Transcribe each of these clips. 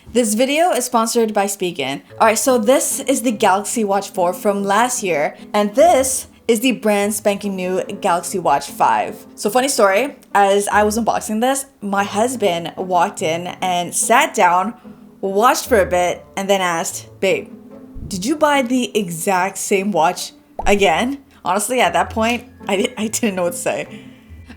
This video is sponsored by Spigen. Alright, so this is the Galaxy Watch 4 from last year, and this is the brand spanking new Galaxy Watch 5. So funny story, as I was unboxing this, my husband walked in and sat down, watched for a bit, and then asked, "Babe, did you buy the exact same watch again?" Honestly, at that point, I didn't know what to say.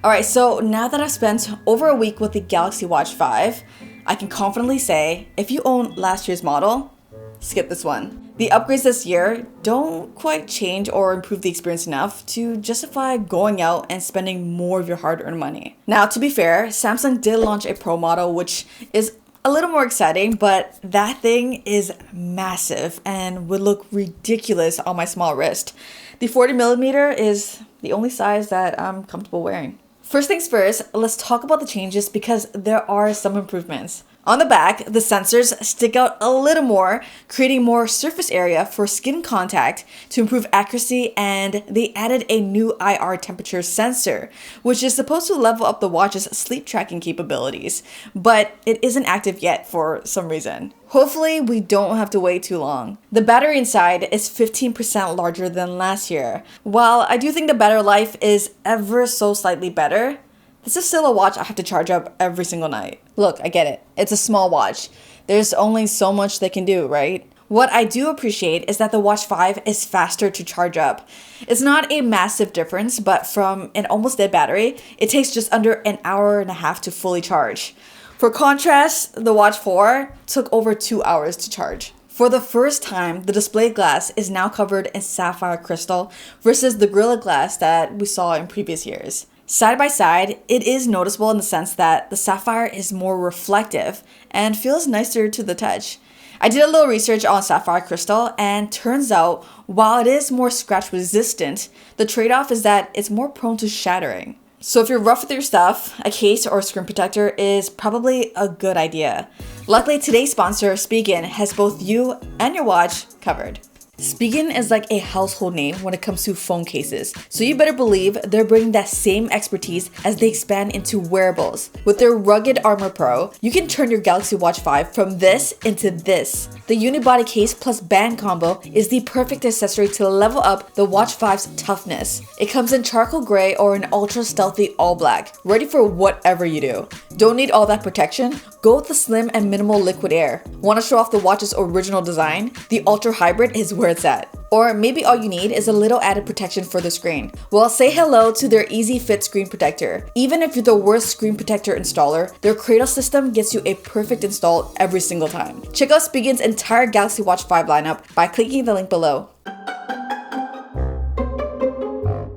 Alright, so now that I've spent over a week with the Galaxy Watch 5, I can confidently say, if you own last year's model, skip this one. The upgrades this year don't quite change or improve the experience enough to justify going out and spending more of your hard-earned money. Now, to be fair, Samsung did launch a Pro model, which is a little more exciting, but that thing is massive and would look ridiculous on my small wrist. The 40mm is the only size that I'm comfortable wearing. First things first, let's talk about the changes because there are some improvements. On the back, the sensors stick out a little more, creating more surface area for skin contact to improve accuracy, and they added a new IR temperature sensor, which is supposed to level up the watch's sleep tracking capabilities, but it isn't active yet for some reason. Hopefully, we don't have to wait too long. The battery inside is 15% larger than last year. While I do think the battery life is ever so slightly better, this is still a watch I have to charge up every single night. Look, I get it. It's a small watch. There's only so much they can do, right? What I do appreciate is that the Watch 5 is faster to charge up. It's not a massive difference, but from an almost dead battery, it takes just under an hour and a half to fully charge. For contrast, the Watch 4 took over 2 hours to charge. For the first time, the display glass is now covered in sapphire crystal versus the Gorilla Glass that we saw in previous years. Side by side, it is noticeable in the sense that the sapphire is more reflective and feels nicer to the touch. I did a little research on sapphire crystal, and turns out while it is more scratch resistant, the trade-off is that it's more prone to shattering. So if you're rough with your stuff, a case or screen protector is probably a good idea. Luckily, today's sponsor, Spigen, has both you and your watch covered. Spigen is like a household name when it comes to phone cases, so you better believe they're bringing that same expertise as they expand into wearables. With their rugged Armor Pro, you can turn your Galaxy Watch 5 from this into this. The unibody case plus band combo is the perfect accessory to level up the Watch 5's toughness. It comes in charcoal gray or an ultra stealthy all black, ready for whatever you do. Don't need all that protection? Go with the slim and minimal liquid air. Want to show off the watch's original design? The Ultra Hybrid is where it's at. Or maybe all you need is a little added protection for the screen. Well, say hello to their Easy Fit screen protector. Even if you're the worst screen protector installer, their Cradle system gets you a perfect install every single time. Check out Spigen's entire Galaxy Watch 5 lineup by clicking the link below.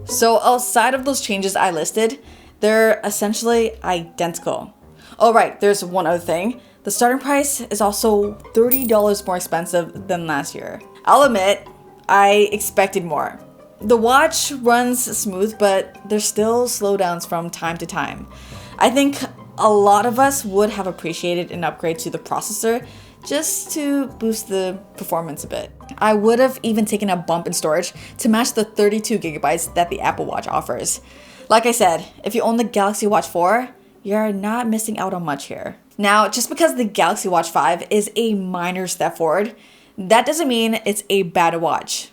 So outside of those changes I listed, they're essentially identical. Oh right, there's one other thing. The starting price is also $30 more expensive than last year. I'll admit, I expected more. The watch runs smooth, but there's still slowdowns from time to time. I think a lot of us would have appreciated an upgrade to the processor just to boost the performance a bit. I would have even taken a bump in storage to match the 32GB that the Apple Watch offers. Like I said, if you own the Galaxy Watch 4, you're not missing out on much here. Now, just because the Galaxy Watch 5 is a minor step forward, that doesn't mean it's a bad watch.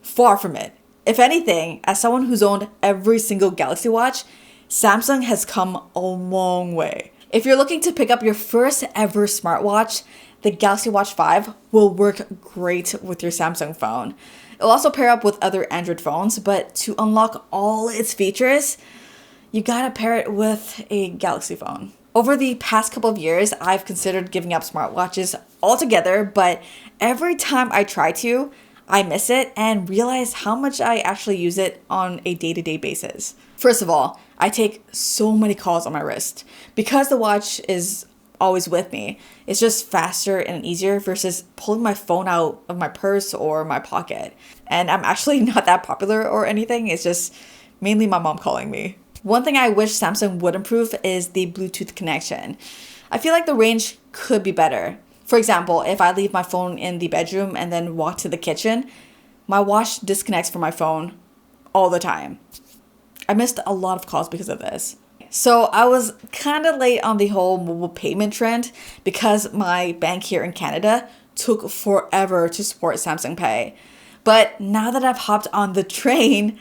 Far from it. If anything, as someone who's owned every single Galaxy Watch, Samsung has come a long way. If you're looking to pick up your first ever smartwatch, the Galaxy Watch 5 will work great with your Samsung phone. It'll also pair up with other Android phones, but to unlock all its features, you gotta pair it with a Galaxy phone. Over the past couple of years, I've considered giving up smartwatches altogether, but every time I try to, I miss it and realize how much I actually use it on a day-to-day basis. First of all, I take so many calls on my wrist. Because the watch is always with me, it's just faster and easier versus pulling my phone out of my purse or my pocket. And I'm actually not that popular or anything, it's just mainly my mom calling me. One thing I wish Samsung would improve is the Bluetooth connection. I feel like the range could be better. For example, if I leave my phone in the bedroom and then walk to the kitchen, my watch disconnects from my phone all the time. I missed a lot of calls because of this. so I was kind of late on the whole mobile payment trend because my bank here in Canada took forever to support Samsung Pay. But now that I've hopped on the train,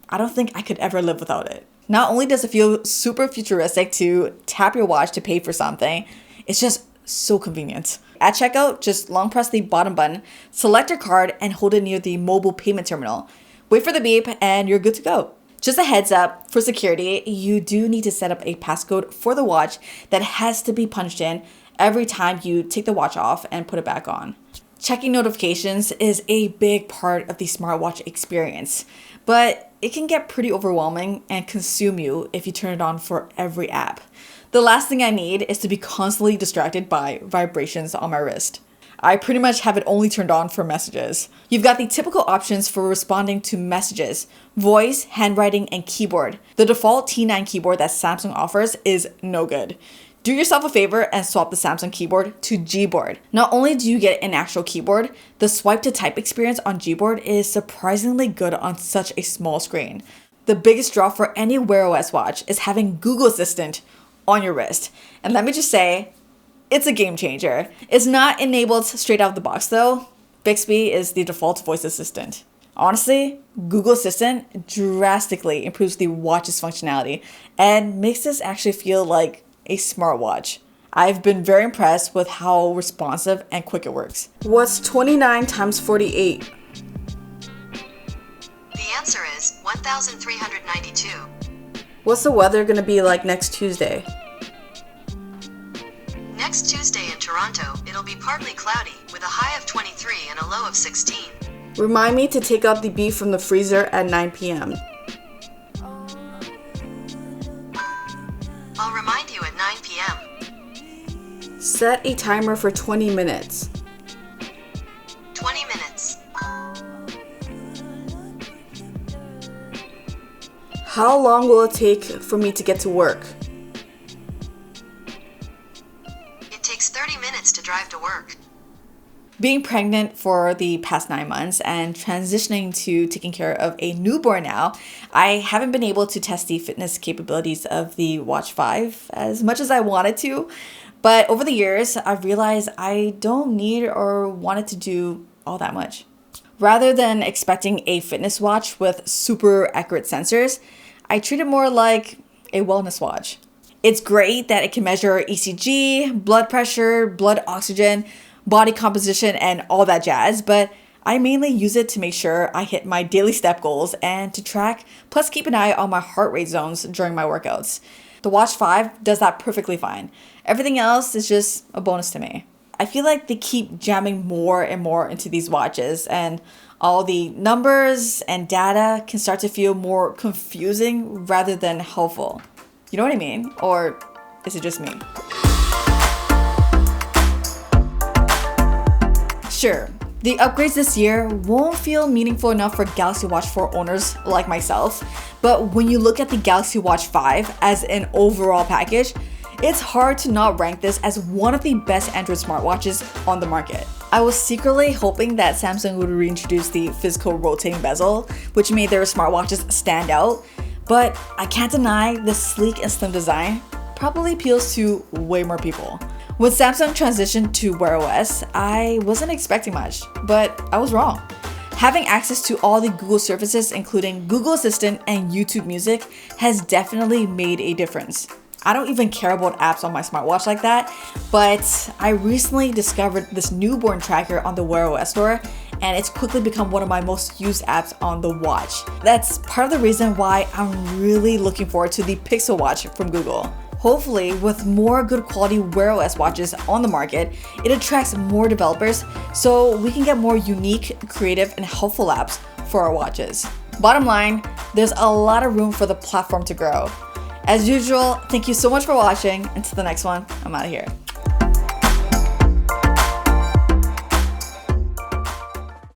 I don't think I could ever live without it. Not only does it feel super futuristic to tap your watch to pay for something, it's just so convenient. At checkout, just long press the bottom button, select your card, and hold it near the mobile payment terminal. Wait for the beep, and you're good to go. Just a heads up, for security, you do need to set up a passcode for the watch that has to be punched in every time you take the watch off and put it back on. Checking notifications is a big part of the smartwatch experience, but it can get pretty overwhelming and consume you if you turn it on for every app. The last thing I need is to be constantly distracted by vibrations on my wrist. I pretty much have it only turned on for messages. You've got the typical options for responding to messages: voice, handwriting, and keyboard. The default T9 keyboard that Samsung offers is no good. Do yourself a favor and swap the Samsung keyboard to Gboard. Not only do you get an actual keyboard, the swipe to type experience on Gboard is surprisingly good on such a small screen. The biggest draw for any Wear OS watch is having Google Assistant on your wrist. And let me just say, it's a game changer. It's not enabled straight out of the box though. Bixby is the default voice assistant. Honestly, Google Assistant drastically improves the watch's functionality and makes this actually feel like a smartwatch. I've been very impressed with how responsive and quick it works. What's 29 times 48? The answer is 1,392. What's the weather gonna be like next Tuesday? Next Tuesday in Toronto, it'll be partly cloudy with a high of 23 and a low of 16. Remind me to take out the beef from the freezer at 9 p.m. I'll remind you at 9 p.m. Set a timer for 20 minutes. 20 minutes. How long will it take for me to get to work? It takes 30 minutes to drive to work. Being pregnant for the past 9 months and transitioning to taking care of a newborn now, I haven't been able to test the fitness capabilities of the Watch 5 as much as I wanted to. But over the years, I've realized I don't need or want it to do all that much. Rather than expecting a fitness watch with super accurate sensors, I treat it more like a wellness watch. It's great that it can measure ECG, blood pressure, blood oxygen, body composition, and all that jazz, but I mainly use it to make sure I hit my daily step goals and to track, plus keep an eye on my heart rate zones during my workouts. The Watch 5 does that perfectly fine. Everything else is just a bonus to me. I feel like they keep jamming more and more into these watches, and all the numbers and data can start to feel more confusing rather than helpful. You know what I mean? Or is it just me? Sure, the upgrades this year won't feel meaningful enough for Galaxy Watch 4 owners like myself, but when you look at the Galaxy Watch 5 as an overall package, it's hard to not rank this as one of the best Android smartwatches on the market. I was secretly hoping that Samsung would reintroduce the physical rotating bezel, which made their smartwatches stand out, but I can't deny the sleek and slim design probably appeals to way more people. When Samsung transitioned to Wear OS, I wasn't expecting much, but I was wrong. Having access to all the Google services, including Google Assistant and YouTube Music, has definitely made a difference. I don't even care about apps on my smartwatch like that, but I recently discovered this newborn tracker on the Wear OS store, and it's quickly become one of my most used apps on the watch. That's part of the reason why I'm really looking forward to the Pixel Watch from Google. Hopefully, with more good quality Wear OS watches on the market, it attracts more developers so we can get more unique, creative, and helpful apps for our watches. Bottom line, there's a lot of room for the platform to grow. As usual, thank you so much for watching. Until the next one, I'm out of here.